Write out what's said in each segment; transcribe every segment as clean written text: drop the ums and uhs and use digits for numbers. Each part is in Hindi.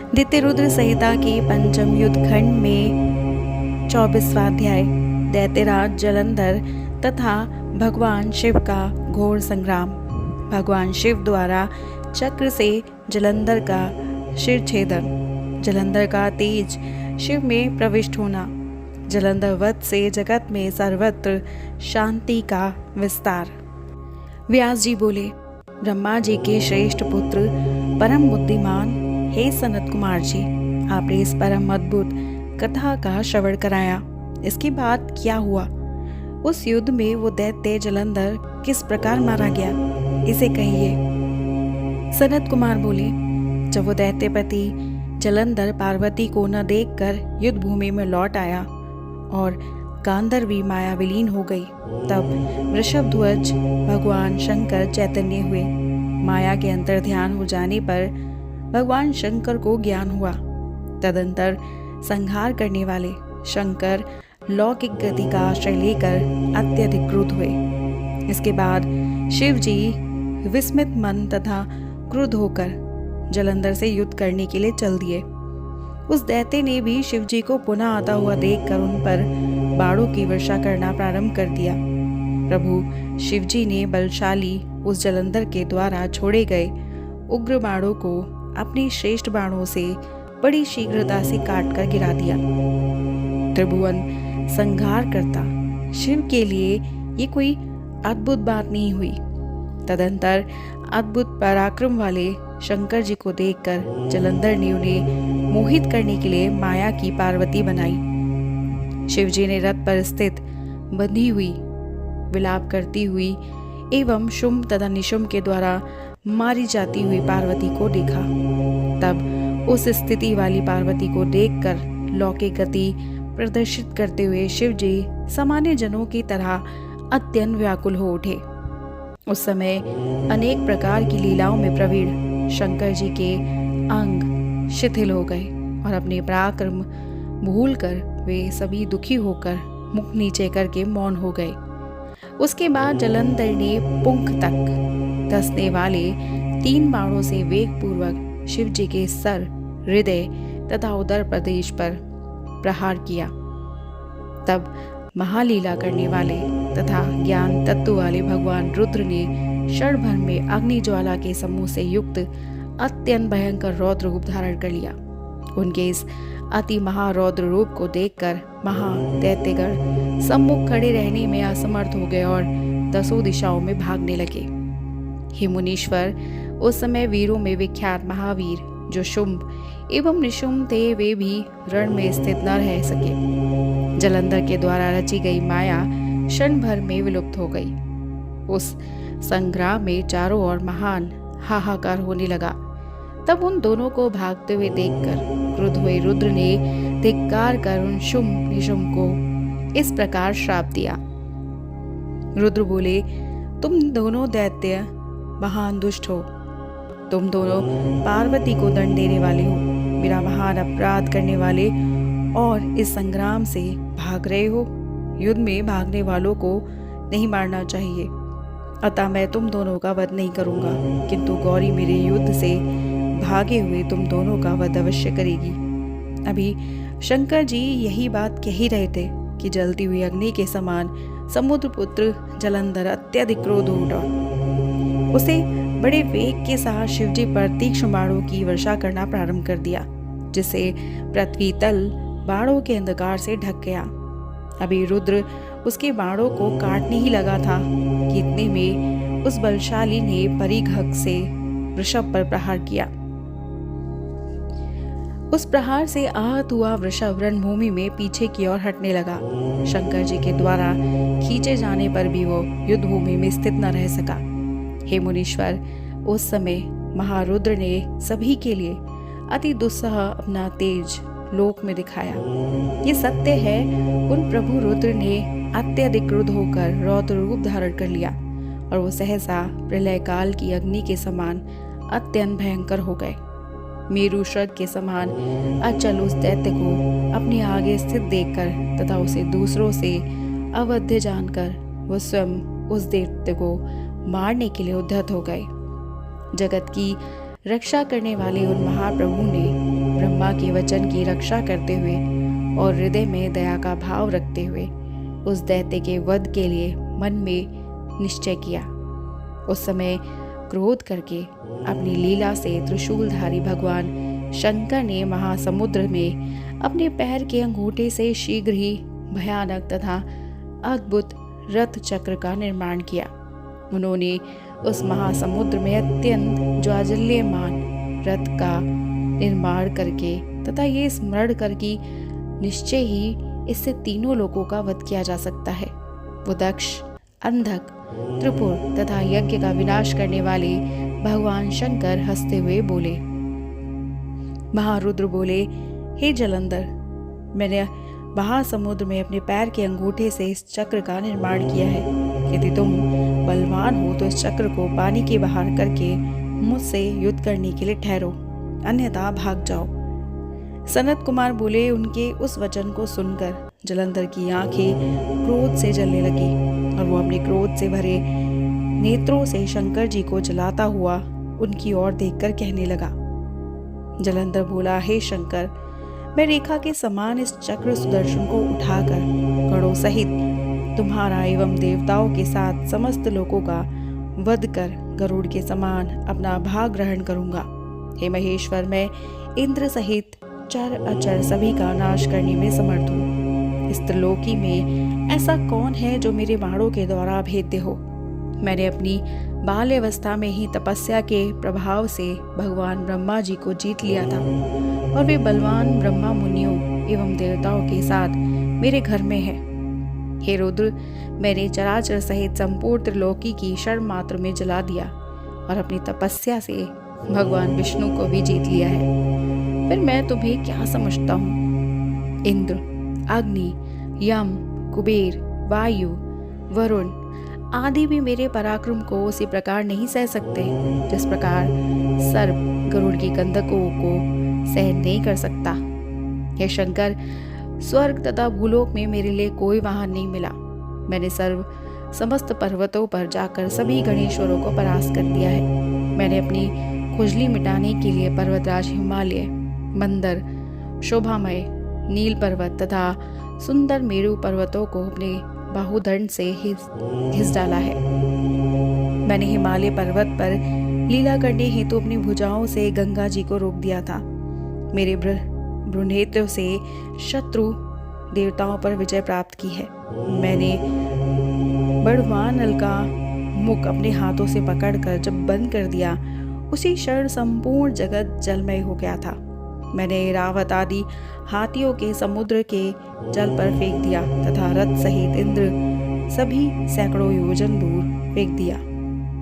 दैत्यरुद्र संहिता के पंचम युद्ध खंड में 24वां अध्याय दैत्यराज जलंधर तथा भगवान शिव का घोर संग्राम। भगवान शिव द्वारा चक्र से जलंधर का शिरछेदन, जलंधर का तेज शिव में प्रविष्ट होना, जलंधर वध से जगत में सर्वत्र शांति का विस्तार। व्यास जी बोले, ब्रह्मा जी के श्रेष्ठ पुत्र परम बुद्धिमान हे सनत कुमार जी, आपने इस परम अद्भुत कथा का श्रवण कराया। इसके बाद क्या हुआ? उस युद्ध में वो दैत्य जलंधर किस प्रकार मारा गया, इसे कहिए। सनत कुमार बोले, जब वो दैत्यपति जलंधर पार्वती को न देखकर युद्ध भूमि में लौट आया और गांधर्वी माया विलीन हो गई, तब वृषभध्वज भगवान शंकर चैतन्य हुए। माया के अंतर ध्यान हो जाने पर भगवान शंकर को ज्ञान हुआ। तदंतर संहार करने वाले शंकर लौकिक गति का आश्रय लेकर अत्यधिक क्रुद्ध हुए। इसके बाद शिव जी विस्मित मन तथा क्रुद्ध होकर जलंधर से युद्ध करने के लिए चल दिए। उस दैत्य ने भी शिव जी को पुनः आता हुआ देखकर उन पर बाणों की वर्षा करना प्रारंभ कर दिया। प्रभु शिव जी ने बलशाली उस जलंधर के द्वारा छोड़े गए उग्र बाणों को अपनी श्रेष्ठ बाणों से बड़ी शीघ्रता से काटकर गिरा दिया। त्रिभुवन संहार करता शिव के लिए ये कोई अद्भुत बात नहीं हुई। तदंतर अद्भुत पराक्रम वाले शंकर जी को देखकर जलंधर ने उन्हें मोहित करने के लिए माया की पार्वती बनाई। शिव जी ने रथ पर स्थित बंधी हुई, विलाप करती हुई एवं शुंभ तथा निशुंभ के द्वारा मारी जाती हुई पार्वती को देखा। तब उस स्थिति वाली पार्वती को देखकर लौकिक गति प्रदर्शित करते हुए शिव जी सामान्य जनों की तरह अत्यंत व्याकुल हो उठे। उस समय अनेक प्रकार की लीलाओं में प्रवीण शंकर जी के अंग शिथिल हो गए और अपने पराक्रम भूलकर वे सभी दुखी होकर मुख नीचे करके मौन हो गए। उसके बाद जलंधर ने पुंख तक धंसने वाले 3 बाणों से वेग पूर्वक शिव जी के सर, हृदय तथा उदर प्रदेश पर प्रहार किया। तब महालीला करने वाले तथा ज्ञान तत्व वाले भगवान रुद्र ने क्षण भर में अग्नि ज्वाला के समूह से युक्त अत्यंत भयंकर रौद्र रूप धारण कर लिया। उनके इस अति महारौद्र रूप को देखकर महादैत्यगण सम्मुख खड़े रहने में असमर्थ हो गए और 10 दिशाओं में भागने लगे। हे मुनीश्वर, उस समय वीरों में विख्यात महावीर जो शुंभ एवं निशुंभ थे, वे भी रण में स्थित न रह सके। जलंधर के द्वारा रची गई माया क्षण भर में विलुप्त हो गई। उस संग्राम में चारों ओर महान हाहाकार होने लगा। तब उन दोनों को भागते हुए देखकर क्रुद्ध हुए रुद्र ने धिक्कार कर उन शुंभ निशुंभ को इस प्रकार श्राप दिया। रुद्र बोले, तुम दोनों दैत्य महान दुष्ट हो। तुम दोनों पार्वती को दंड देने वाले हो, मेरा महान अपराध करने वाले, और इस संग्राम से भाग रहे हो। युद्ध में भागने वालों को नहीं मारना चाहिए, अतः मैं तुम दोनों का वध नहीं करूंगा, किंतु गौरी मेरे युद्ध से भागे हुए तुम दोनों का वध अवश्य करेगी। अभी शंकर जी यही बात कह ही रहे थे कि जलती हुई अग्नि के समान समुद्रपुत्र जलंधर अत्यधिक क्रोध हो उठा। उसे बड़े वेग के साथ शिवजी पर तीक्ष्ण बाणों की वर्षा करना प्रारंभ कर दिया, जिससे पृथ्वी तल बाणों के अंधकार से ढक गया। अभी रुद्र उसके बाणों को काटने ही लगा था कि इतने में उस बलशाली ने परिघक से वृषभ पर प्रहार किया। उस प्रहार से आहत हुआ वृषभ रणभूमि में पीछे की ओर हटने लगा। शंकर जी के द्वारा खींचे जाने पर भी वो युद्ध भूमि में स्थित न रह सका। हे मुनीश्वर, उस समय महारुद्र ने सभी के लिए अति दुस्सह अपना तेज लोक में दिखाया। ये सत्य है, उन प्रभु रुद्र ने अत्यधिक क्रुद्ध होकर रौद्र रूप धारण कर लिया और वो सहसा प्रलय काल की अग्नि के समान अत्यंत भयंकर हो गए। मेरु श्रग के समान अचल उस दैत्य को अपने आगे स्थित देखकर तथा उसे दूसरों से अवध्य जानकर वो स्वयं उस दैत्य को मारने के लिए उद्यत हो गए। जगत की रक्षा करने वाले उन महाप्रभु ने ब्रह्मा के वचन की रक्षा करते हुए और हृदय में दया का भाव रखते हुए उस दैत्य के वध के लिए मन में निश्चय किया। उस समय क्रोध करके अपनी लीला से त्रिशूलधारी भगवान शंकर ने महासमुद्र में अपने पैर के अंगूठे से शीघ्र ही भयानक तथा अद्भुत रथ चक्र का निर्माण किया। उन्होंने उस महासमुद्र में अत्यंत ज्वाजल्यमान रथ का निर्माण करके तथा ये स्मरण करके निश्चय ही इससे तीनों लोगों का वध किया जा सकता है। वो दक्ष, अंधक, त्रिपुर तथा यज्ञ का विनाश करने वाले भगवान शंकर हंसते हुए बोले। महारुद्र बोले, हे जलंधर, मैंने महासमुद्र में अपने पैर के अंगूठे से इस चक्र का निर्माण किया है। यदि तुम बलवान हो तो इस चक्र को पानी के बाहर करके मुझसे युद्ध करने के लिए ठहरो, अन्यथा भाग जाओ। सनत कुमार बोले। उनके उस वचन को सुनकर जलंधर की आंखें क्रोध से जलने लगी और वो अपने क्रोध से भरे नेत्रों से शंकर जी को जलाता हुआ उनकी ओर देखकर कहने लगा। जलंधर बोला, हे शंकर, मैं रेखा के समान इस चक्र सुदर्शन को उठाकर गणों सहित तुम्हारा एवं देवताओं के साथ समस्त लोगों का वध कर गरुड़ के समान अपना भाग ग्रहण करूंगा। हे महेश्वर, मैं इंद्र सहित चर अचर सभी का नाश करने में समर्थ हूँ। इस त्रिलोकी में ऐसा कौन है जो मेरे बाणों के द्वारा भेद्य हो। मैंने अपनी बाल्यावस्था में ही तपस्या के प्रभाव से भगवान ब्रह्मा जी को जीत लिया था और वे बलवान ब्रह्मा मुनियों एवं देवताओं के साथ मेरे घर में है। हे रुद्र, मैंने चराचर सहित संपूर्ण त्रिलोकी की क्षण मात्र में जला दिया और अपनी तपस्या से भगवान विष्णु को भी जीत लिया है। फिर मैं तुम्हें क्या समझता हूँ। इंद्र, अग्नि, यम, कुबेर, वायु, वरुण आदि भी मेरे पराक्रम को उसी प्रकार नहीं सह सकते जिस प्रकार सर्प गरुड़ की गंधकों को सहन नहीं कर सकता। हे शंकर, स्वर्ग तथा भूलोक में मेरे लिए कोई वाहन नहीं मिला। मैंने समस्त पर्वतों पर जाकर सभी गणेश्वरों को परास्त कर दिया है। मैंने अपनी खुजली मिटाने के लिए पर्वतराज हिमालय, मंदर, शोभामय नील पर्वत तथा सुंदर मेरु पर्वतों को अपने बाहुदंड से घिस डाला है। मैंने हिमालय पर्वत पर लीला करने हेतु अपनी भुजाओं से गंगा जी को रोक दिया था। मेरे भ्रूनेत्रों से शत्रु देवताओं पर विजय प्राप्त की है। मैंने बड़वान नल का मुख अपने हाथों से पकड़कर जब बंद कर दिया, उसी क्षण संपूर्ण जगत जलमय हो गया था। मैंने रावत आदि हाथियों के समुद्र के जल पर फेंक दिया तथा रथ सहित इंद्र सभी सैकड़ों योजन दूर फेंक दिया।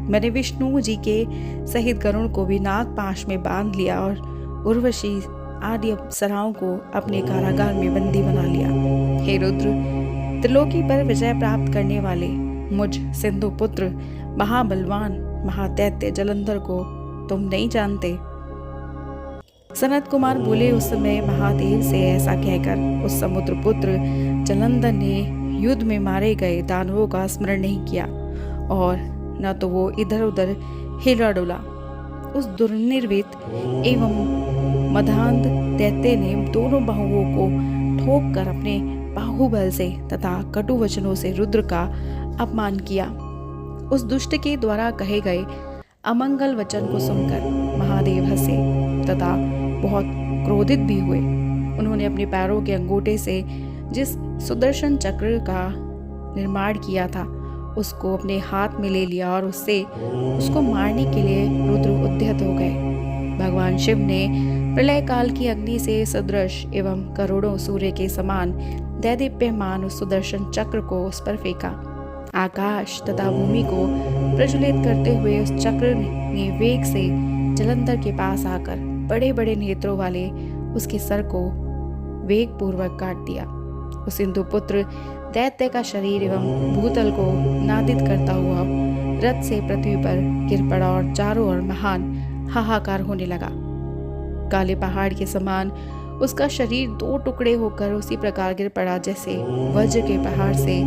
मैंने विष्णु जी के सहित गरुड़ को भी नागपाश में बांध लिया और उर्वशी आदि अप्सराओं को अपने कारागार में बंदी बना लिया। हे रुद्र, त्रिलोकी पर विजय प्राप्त करने वाले मुझ सिंधु पुत्र महाबलवान महादैत्य जलंधर को तुम नहीं जानते। सनत कुमार बोले। उस समय महादेव से ऐसा कहकर उस समुद्र पुत्र जलंधर ने युद्ध में मारे गए दानवों का स्मरण नहीं किया और न तो वो इधर उधर हिला डुला। उस दुर्निर्वित एवं मदान्ध दैत्य ने दोनों बाहुओं को ठोक कर अपने बाहुबल से तथा कटु वचनों से रुद्र का अपमान किया। उस दुष्ट के द्वारा कहे गए अमंगल वचन को सुनकर महादेव हंसे तथा बहुत क्रोधित भी हुए। उन्होंने अपने पैरों के अंगूठे से जिस सुदर्शन चक्र का निर्माण किया था उसको अपने हाथ में ले लिया और उसको मारने के लिए रुद्र उद्यत हो गए। भगवान शिव ने प्रलय काल की अग्नि से सदृश एवं करोड़ों सूर्य के समान दैदीप्यमान उस सुदर्शन चक्र को उस पर फेंका। आकाश तथा भूमि को प्रज्वलित करते हुए उस चक्र ने वेग से जलंधर के पास आकर बड़े बड़े नेत्रों वाले उसके सर को वेग पूर्वक काट दिया। उस सिंधु पुत्र दैत्य का शरीर एवं भूतल को नादित करता हुआ रथ से पृथ्वी पर गिर पड़ा और चारों ओर महान हाहाकार होने लगा। काले पहाड़ के समान उसका शरीर दो टुकड़े होकर उसी प्रकार गिर पड़ा जैसे वज्र के पहाड़ से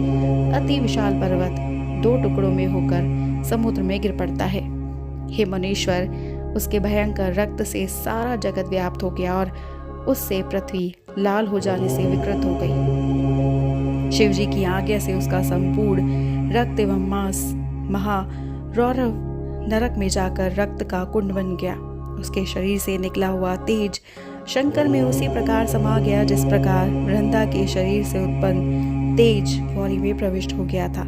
अति विशाल पर्वत दो टुकड़ों में होकर समुद्र में गिर पड़ता है। हे मुनीश्वर, उसके भयंकर रक्त से सारा जगत व्याप्त हो गया और उससे पृथ्वी लाल हो जाने से विकृत हो गई। शिव जी की आज्ञा से उसका संपूर्ण रक्त एवं मांस महारौरव नरक में जाकर रक्त का कुंड बन गया। उसके शरीर से निकला हुआ तेज शंकर में उसी प्रकार समा गया जिस प्रकार वृंदा के शरीर से उत्पन्न तेज गौरी में प्रविष्ट हो गया था।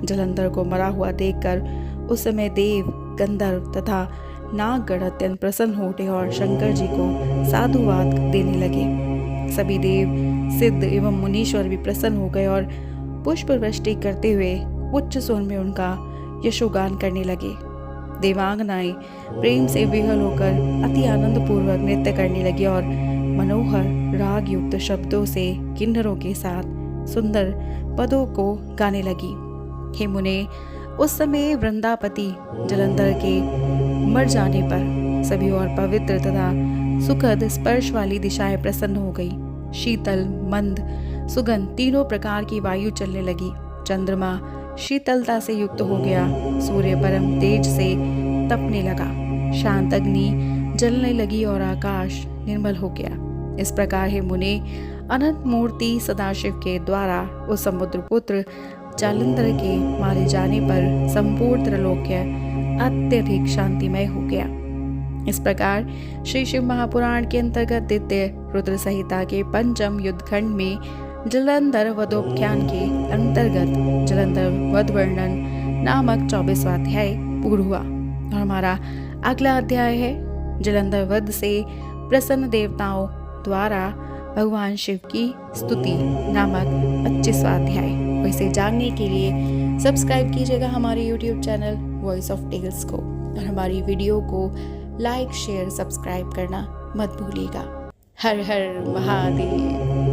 जलंधर को मरा हुआ देखकर उस समय देव, गंधर्व तथा नागगण अत्यंत प्रसन्न हो उठे और शंकर जी को साधुवाद देने लगे। सभी देव, सिद्ध एवं मुनीश्वर भी प्रसन्न हो गए और पुष्प वृष्टि करते हुए उच्च स्वर में उनका यशोगान करने लगे। देवांगनाएं प्रेम से विह्वल होकर अति आनंद पूर्वक नृत्य करने लगी और मनोहर राग युक्त शब्दों से किन्नरों के साथ सुंदर पदों को गाने लगी। हे मुने, उस समय वृंदापति जलंधर के मर जाने पर सभी और पवित्र तथा सुखद स्पर्श वाली दिशाएं प्रसन्न हो गई। शीतल, मंद, सुगंध तीनों प्रकार की वायु चलने लगी। चंद्रमा शीतलता से युक्त हो गया। सूर्य परम तेज से तपने लगा। शांत अग्नि जलने लगी और आकाश निर्मल हो गया। इस प्रकार हे मुने, अनंत मूर्ति सदाशिव के द्वारा उस समुद्र पुत्र जालंधर के मारे जाने पर संपूर्ण त्रैलोक्य अत्यधिक शांतिमय हो गया। इस प्रकार श्री शिव महापुराण के अंतर्गत द्वितीय रुद्र संहिता के पंचम युद्ध खंड में जलंधर वधोपाख्यान के अंतर्गत जलंधर वध वर्णन नामक 24वां अध्याय पूर्ण हुआ। और हमारा अगला अध्याय है जलंधर वध से प्रसन्न देवताओं द्वारा भगवान शिव की स्तुति नामक 25वां अध्याय। वैसे जानने के लिए सब्सक्राइब कीजिएगा हमारे YouTube channel voice of tales को और हमारी वीडियो को लाइक, शेयर, सब्सक्राइब करना मत भूलिएगा। हर हर महादेव।